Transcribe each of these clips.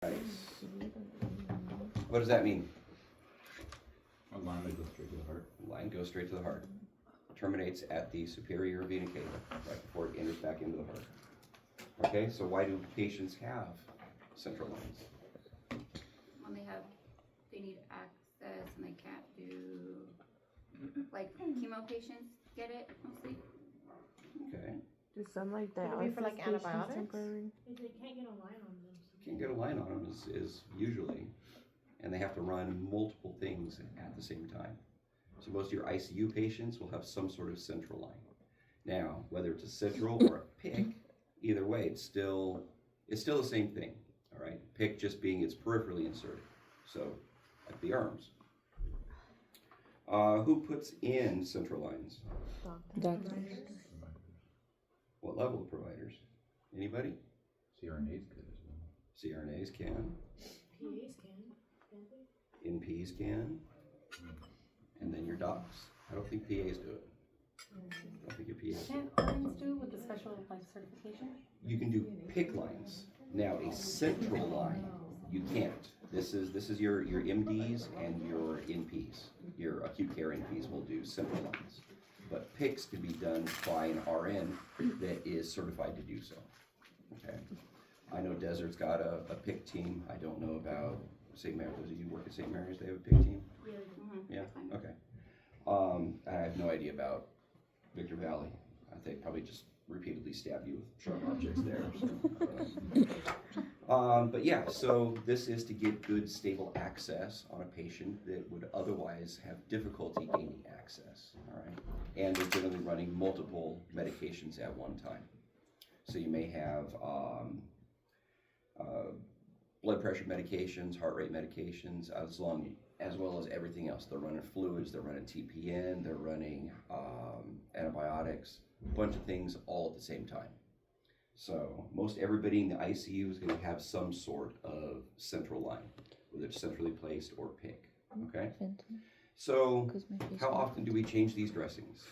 Nice. What does that mean? A line that goes straight to the heart. Line goes straight to the heart. Terminates at the superior vena cava, right before it enters back into the heart. Okay, so why do patients have central lines? When they need access and they can't do, like chemo patients get it mostly. Okay, Do some like Would that? it be for, like, antibiotics? If they can't get a line on them. can't get a line on them is usually, and they have to run multiple things at the same time. So most of your ICU patients will have some sort of central line. Now, whether it's a central or a PIC, either way, it's still the same thing. All right, PIC just being it's peripherally inserted, so like the arms. Who puts in central lines? Doctors. What level of providers? Anybody? CRNAs could as well. CRNAs can, PAs can, can't they? NPs can, and then your docs. I don't think PAs do it. I don't think your PAs do it. Can't RNs do with the special like certification? You can do PIC lines. Now, a central line, you can't. This is your MDs and your NPs. Your acute care NPs will do central lines. But PICs can be done by an RN that is certified to do so. Okay. I know Desert's got a PIC team. I don't know about St. Mary's. Those of you who work at St. Mary's, they have a PIC team? Yeah, okay. I have no idea about Victor Valley. They probably just repeatedly stab you with sharp objects there. So, but yeah, so this is to get good, stable access on a patient that would otherwise have difficulty gaining access, all right? And they're generally running multiple medications at one time. So you may have blood pressure medications, heart rate medications, as well as everything else. They're running fluids, they're running TPN, they're running antibiotics, a bunch of things all at the same time. So most everybody in the ICU is going to have some sort of central line, whether it's centrally placed or PIC, okay? So how often do we change these dressings?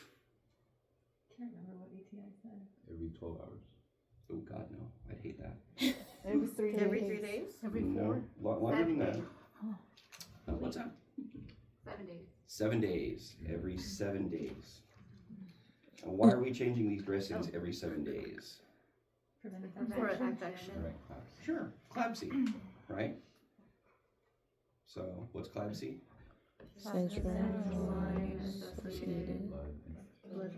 Can't remember what ETI said. Every 12 hours. Oh God, no, I'd hate that. Every 3 days. Every 3 days? Every No, longer than that. What's that? 7 days. 7 days, every 7 days. And why are we changing these dressings every 7 days? Preventive For infection. infection. Sure, CLABSI, right? So, what's CLABSI? Central lines. Blood.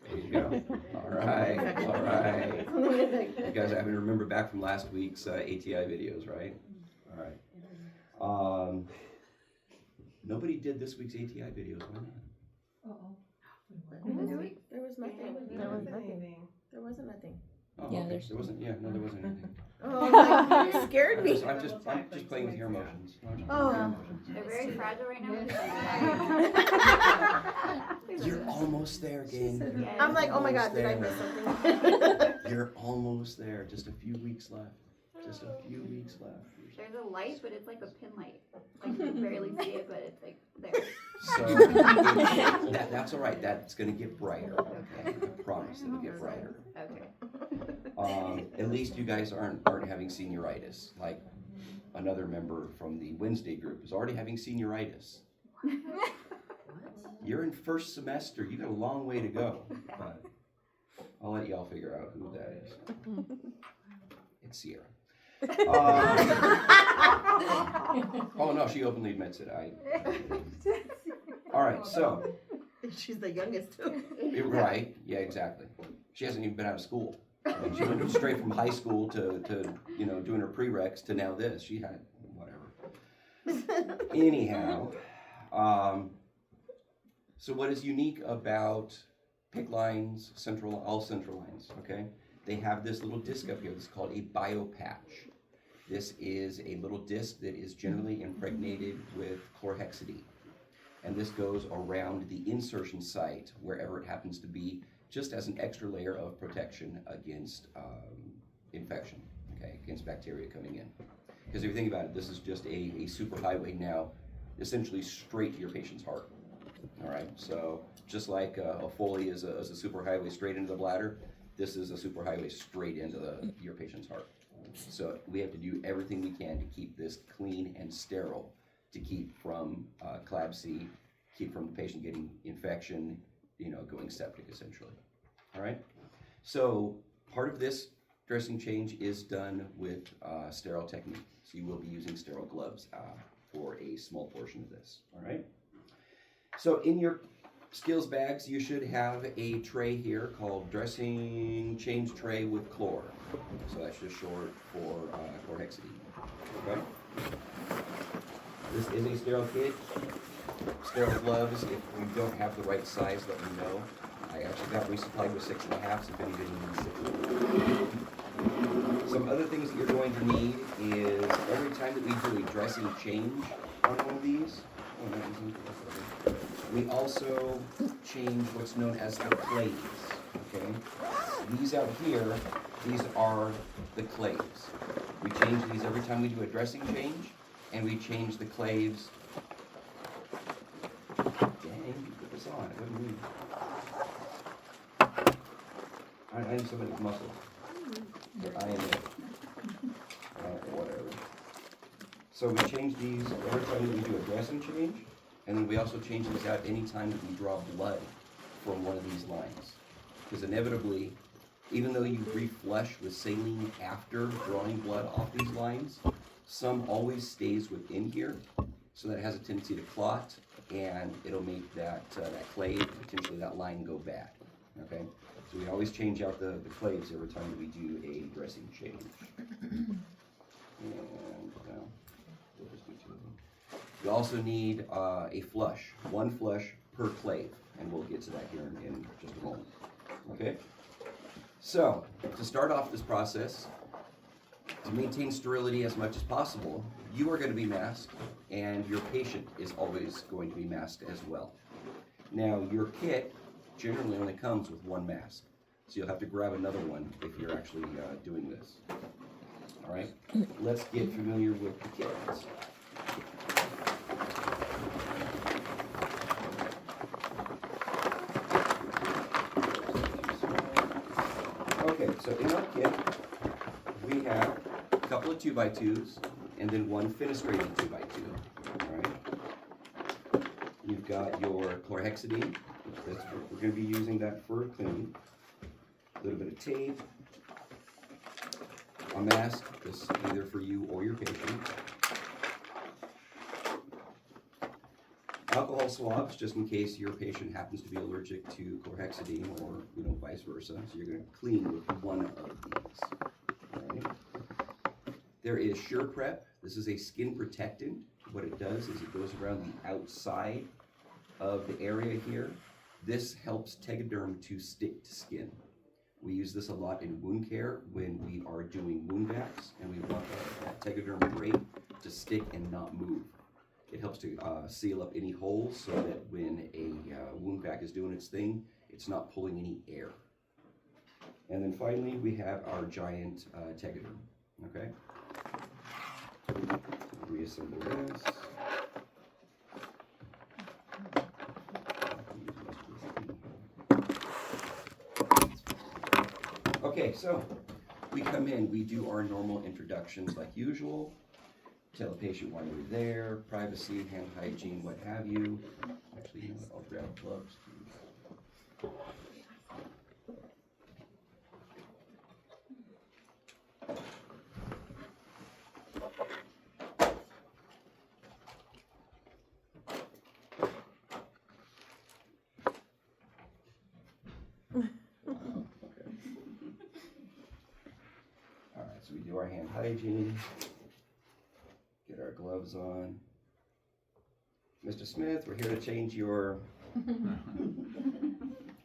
There you go. All right, all right. You guys happen to remember back from last week's ATI videos, right? All right. Nobody did this week's ATI videos, why not? This week. There was nothing. There was nothing. There wasn't nothing. Oh, Yeah, okay. there's- There wasn't anything. Oh, like, you scared me. I'm just playing with your emotions. I'm just playing with Oh. your emotions. They're very fragile right now. You're almost there, gang. I'm like, oh my God, did I miss something? You're almost there. Just a few weeks left. Just a few weeks left. There's a light, but it's like a pin light. Like you can barely see it, but it's like there. So that's all right. That's gonna get brighter. Okay, I promise it'll get brighter. Okay. At least you guys aren't having senioritis. Like another member from the Wednesday group is already having senioritis. You're in first semester. You got a long way to go. But I'll let y'all figure out who that is. It's Sierra. Oh no, she openly admits it. All right, so She's the youngest too. right, yeah, exactly. She hasn't even been out of school. I mean, she went straight from high school to doing her prereqs to now this. She had whatever. Anyhow, so what is unique about PIC lines, all central lines? Okay, they have this little disc up here that's called a biopatch. This is a little disc that is generally impregnated with chlorhexidine. And this goes around the insertion site, wherever it happens to be, just as an extra layer of protection against infection, okay, against bacteria coming in. Because if you think about it, this is just a superhighway now, essentially straight to your patient's heart. All right, so just like a Foley is a superhighway straight into the bladder, this is a superhighway straight into your patient's heart. So we have to do everything we can to keep this clean and sterile, to keep from CLABSI, keep from the patient getting infection, going septic essentially. All right? So part of this dressing change is done with sterile technique. So you will be using sterile gloves for a small portion of this. All right? So in your skills bags, you should have a tray here called dressing change tray with chlor. So that's just short for chlorhexidine. Okay? This is a sterile kit. Sterile gloves, if we don't have the right size, let me know. I actually got resupplied with 6.5, so if anybody needs 6. Some other things that you're going to need is every time that we do a dressing change on one of these, we also change what's known as the clays, okay? These out here, these are the clays. We change these every time we do a dressing change, and we change the clays. Dang, you put this on, it wouldn't move. I need somebody with muscle. I am it. Whatever. So we change these every time that we do a dressing change, and then we also change these out anytime that we draw blood from one of these lines. Because inevitably, even though you reflush with saline after drawing blood off these lines, some always stays within here, so that it has a tendency to clot, and it'll make that clay, potentially that line, go bad. Okay? So we always change out the claves every time that we do a dressing change. And we'll just do 2 of them. You also need a flush, 1 flush per clave, and we'll get to that here in just a moment. Okay? So, to start off this process, to maintain sterility as much as possible, you are going to be masked, and your patient is always going to be masked as well. Now, your kit generally only comes with 1 mask, so you'll have to grab another one if you're actually doing this. All right, let's get familiar with the kit. Okay, so in our kit, we have a couple of 2x2s and then 1 fenestrated 2x2. All right, you've got your chlorhexidine. We're going to be using that for cleaning. A little bit of tape, a mask, this either for you or your patient. Alcohol swabs, just in case your patient happens to be allergic to chlorhexidine or vice versa. So you're going to clean with 1 of these. All right. There is Sure Prep. This is a skin protectant. What it does is it goes around the outside of the area here. This helps Tegaderm to stick to skin. We use this a lot in wound care when we are doing wound vacs, and we want that Tegaderm drape to stick and not move. It helps to seal up any holes so that when a wound vac is doing its thing, it's not pulling any air. And then finally, we have our giant Tegaderm, okay? Reassemble this. Okay, so we come in, we do our normal introductions like usual. Tell the patient why you're there, privacy, hand hygiene, what have you. Actually, you know what, I'll grab gloves. So we do our hand hygiene, get our gloves on. Mr. Smith, we're here to change your...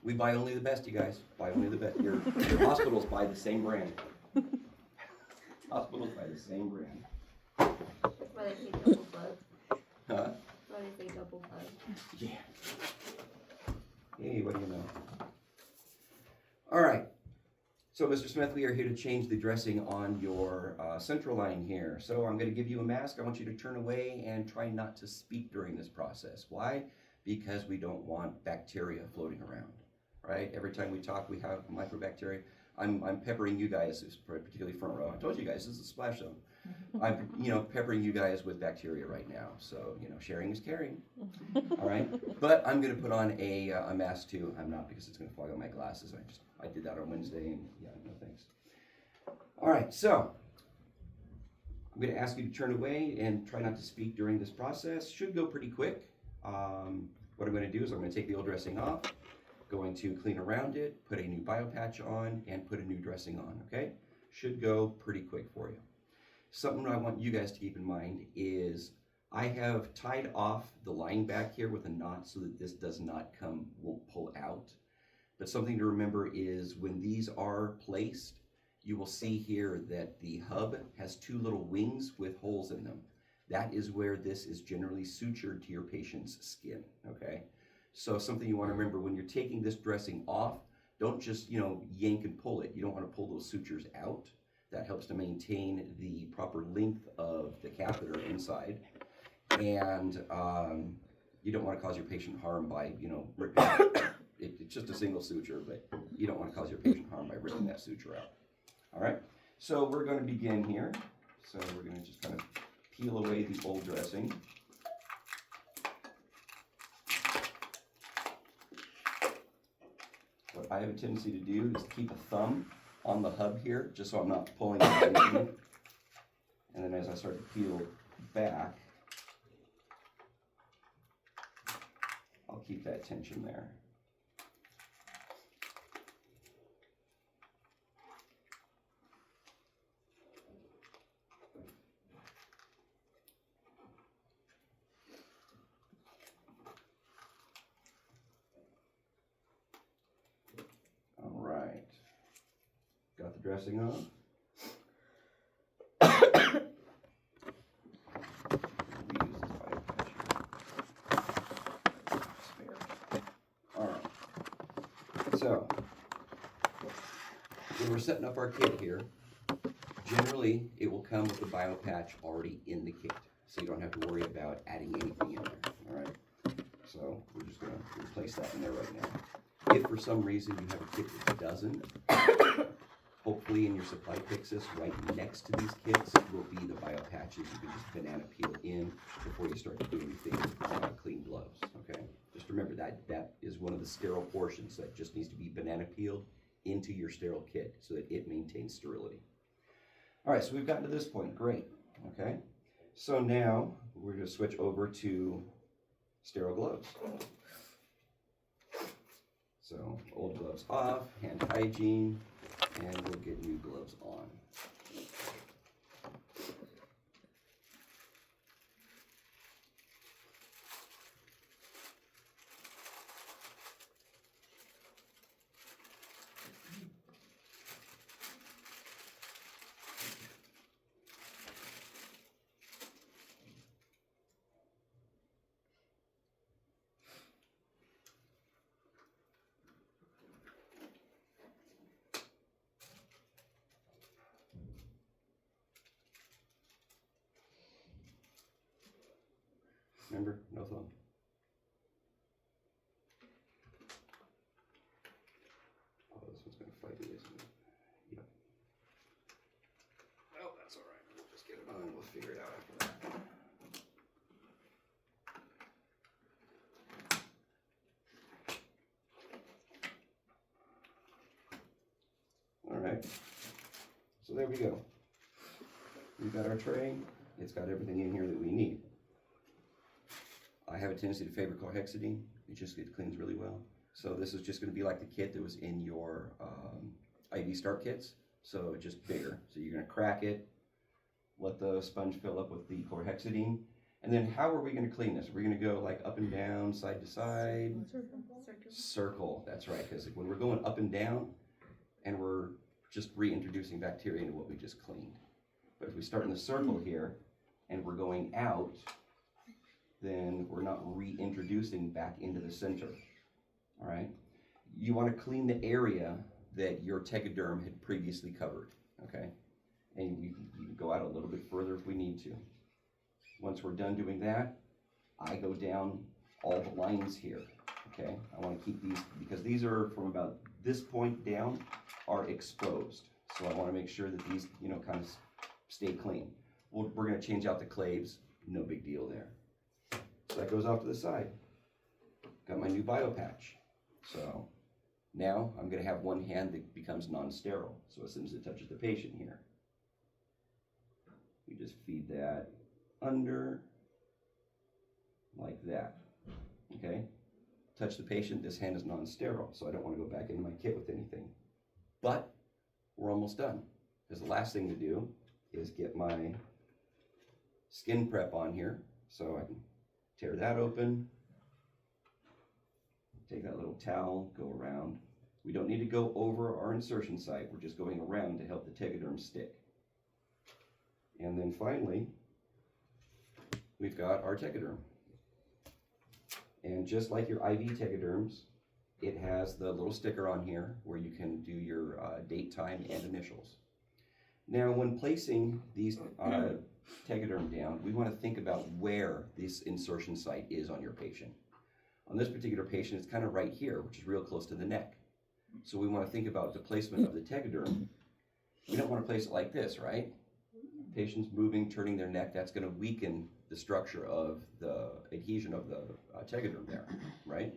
We buy only the best, you guys. Buy only the best. Your hospitals buy the same brand. Hospitals buy the same brand. That's why they say double plug. Huh? That's why they say double plug. Yeah. Hey, what do you know? All right. So, Mr. Smith, we are here to change the dressing on your central line here. So I'm going to give you a mask. I want you to turn away and try not to speak during this process. Why? Because we don't want bacteria floating around, right? Every time we talk, we have microbacteria. I'm peppering you guys, particularly front row. I told you guys, this is a splash zone. I'm, peppering you guys with bacteria right now. So, sharing is caring. All right. But I'm going to put on a mask too. I'm not, because it's going to fog on my glasses. I did that on Wednesday, and yeah, no thanks. All right. So I'm going to ask you to turn away and try not to speak during this process. Should go pretty quick. What I'm going to do is I'm going to take the old dressing off, going to clean around it, put a new BioPatch on, and put a new dressing on, okay? Should go pretty quick for you. Something I want you guys to keep in mind is I have tied off the line back here with a knot so that this won't pull out. But something to remember is when these are placed, you will see here that the hub has two little wings with holes in them. That is where this is generally sutured to your patient's skin, okay? So something you want to remember, when you're taking this dressing off, don't just, yank and pull it. You don't want to pull those sutures out. That helps to maintain the proper length of the catheter inside. And you don't want to cause your patient harm by, ripping it's just a single suture, but you don't want to cause your patient harm by ripping that suture out. All right, so we're going to begin here. So we're going to just kind of peel away the old dressing. What I have a tendency to do is keep a thumb on the hub here, just so I'm not pulling it in. And then as I start to peel back, I'll keep that tension there. All right. Got the dressing on. All right. So, when we're setting up our kit here, generally it will come with the BioPatch already in the kit, so you don't have to worry about adding anything in there. All right. So we're just going to replace that in there right now. If for some reason you have a kit that doesn't, hopefully in your supply Pyxis right next to these kits will be the BioPatches. You can just banana peel in before you start to do anything clean gloves, okay? Just remember that is one of the sterile portions that just needs to be banana peeled into your sterile kit so that it maintains sterility. All right, so we've gotten to this point, great, okay? So now we're gonna switch over to sterile gloves. So old gloves off, hand hygiene, and we'll get new gloves on. Remember, no thumb. Oh, this one's gonna fight me, isn't it? Yep. Oh, that's all right. We'll just get it on and we'll figure it out after that. All right. So there we go. We've got our tray. It's got everything in here that we need. I have a tendency to favor chlorhexidine. It cleans really well. So this is just going to be like the kit that was in your IV start kits. So just bigger. So you're going to crack it, let the sponge fill up with the chlorhexidine. And then how are we going to clean this? We're going to go like up and down, side to side. Circle, that's right. Because when we're going up and down and we're just reintroducing bacteria into what we just cleaned. But if we start in the circle here and we're going out, then we're not reintroducing back into the center, all right? You want to clean the area that your Tegaderm had previously covered, okay? And you can go out a little bit further if we need to. Once we're done doing that, I go down all the lines here, okay? I want to keep these, because these are from about this point down are exposed. So I wanna make sure that these, you know, kind of stay clean. We're gonna change out the claves, no big deal there. So that goes off to the side. Got my new bio patch. So now I'm gonna have one hand that becomes non-sterile. So as soon as it touches the patient here, we just feed that under like that, okay? Touch the patient, this hand is non-sterile, so I don't wanna go back into my kit with anything. But we're almost done, because the last thing to do is get my skin prep on here, so I can tear that open, take that little towel, go around. We don't need to go over our insertion site, we're just going around to help the tegaderm stick. And then finally, we've got our tegaderm. And just like your IV tegaderms, it has the little sticker on here where you can do your date, time, and initials. Now, when placing these tegaderm down, we want to think about where this insertion site is on your patient. On this particular patient, it's kind of right here, which is real close to the neck. So we want to think about the placement of the tegaderm. We don't want to place it like this, right? Patient's moving, turning their neck, that's going to weaken the structure of the adhesion of the tegaderm there, right?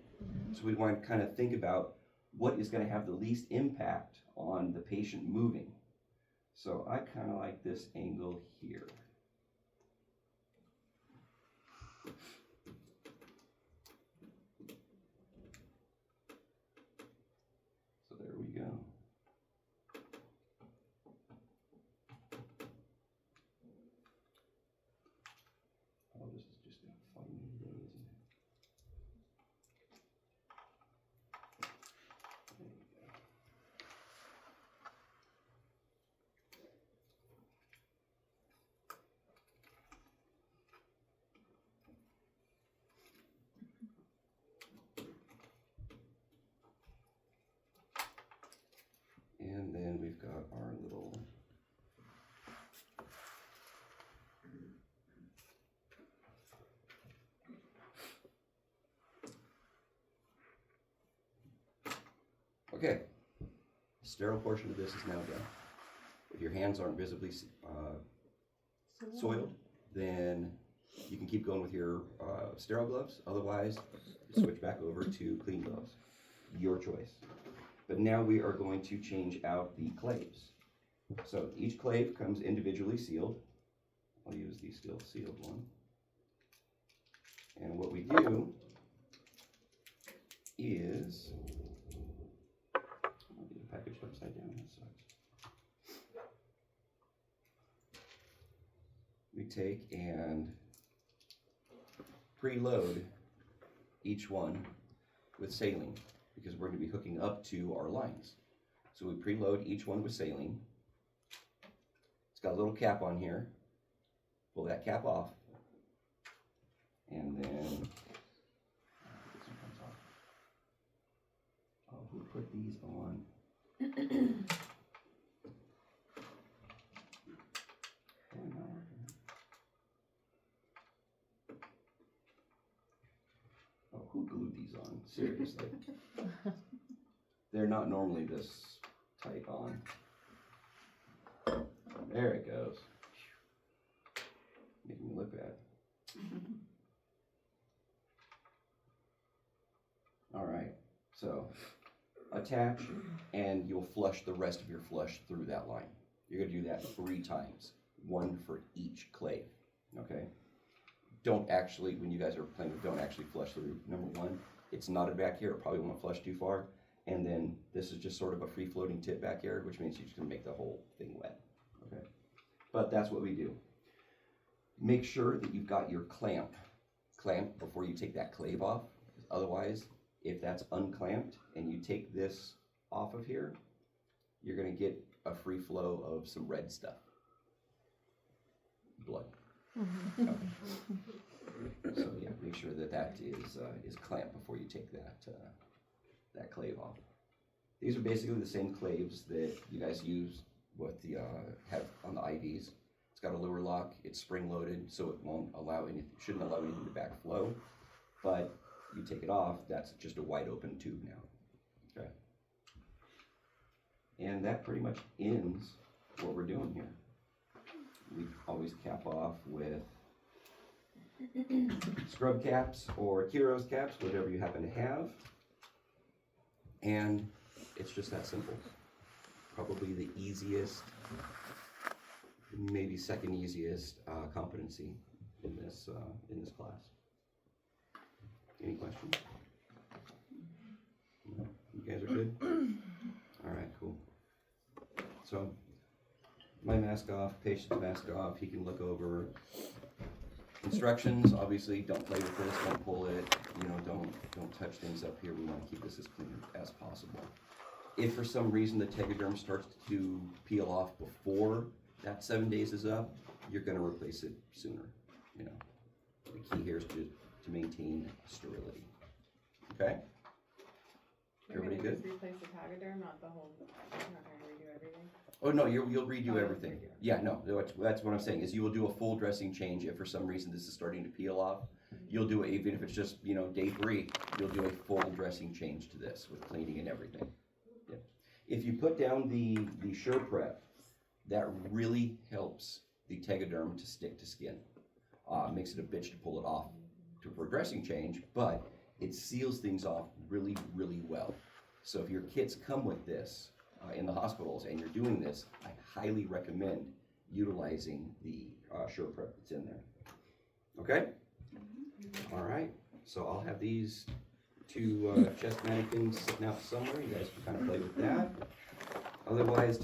So we want to kind of think about what is going to have the least impact on the patient moving. So I kind of like this angle here. So there we go. Oh, this is just a funny day, isn't it? There we go. And then we've got our little okay, sterile portion of this is now done. If your hands aren't visibly soiled, then you can keep going with your sterile gloves. Otherwise, switch back over to clean gloves. Your choice. But now we are going to change out the claves. So each clave comes individually sealed. I'll use the still sealed one. And what we do is, I'll get it packaged upside down, that sucks. We take and preload each one with saline, because we're going to be hooking up to our lines. So we preload each one with saline. It's got a little cap on here. Pull that cap off. And then, this one comes off. Oh, who put these on? Oh, not working. Oh, who glued these on? Seriously. They're not normally this tight on. There it goes. Making me look bad. All right, so attach and you'll flush the rest of your flush through that line. You're gonna do that 3 times, 1 for each clave, okay? Don't actually, when you guys are playing with, don't actually flush through. Number 1, it's knotted back here, it probably won't flush too far. And then this is just sort of a free floating tip back here, which means you're just gonna make the whole thing wet, okay? But that's what we do. Make sure that you've got your clamp before you take that clave off. Otherwise, if that's unclamped and you take this off of here, you're gonna get a free flow of some red stuff. Blood. Okay. So yeah, make sure that that is clamped before you take that clave off. These are basically the same claves that you guys use with the have on the IVs. It's got a lower lock, it's spring loaded, so it won't allow any, shouldn't allow anything to backflow. But you take it off, that's just a wide open tube now. Okay. And that pretty much ends what we're doing here. We always cap off with scrub caps or Kiros caps, whatever you happen to have. And it's just that simple. Probably the easiest, maybe second easiest competency in this class. Any questions? No? You guys are good? All right, cool. So, my mask off, patient's mask off, he can look over instructions. Obviously, don't play with this, don't pull it, don't touch things up here. We want to keep this as clean as possible. If for some reason the tegaderm starts to peel off before that 7 days is up, you're going to replace it sooner. The key here is to maintain sterility. Okay? Everybody good? Replace the Tegaderm, not the whole, not gonna redo everything? Oh, no, you'll redo Oh, everything. redo. Yeah, no, that's what I'm saying, is you will do a full dressing change if for some reason this is starting to peel off. You'll do it, even if it's just, day 3, you'll do a full dressing change to this with cleaning and everything. Yep. If you put down the Sure Prep, that really helps the tegaderm to stick to skin. Makes it a bitch to pull it off for a dressing change, but it seals things off really, really well. So if your kits come with this in the hospitals and you're doing this, I highly recommend utilizing the Sure Prep that's in there. Okay? All right. So I'll have these two chest mannequins sitting out somewhere. You guys can kind of play with that. Otherwise,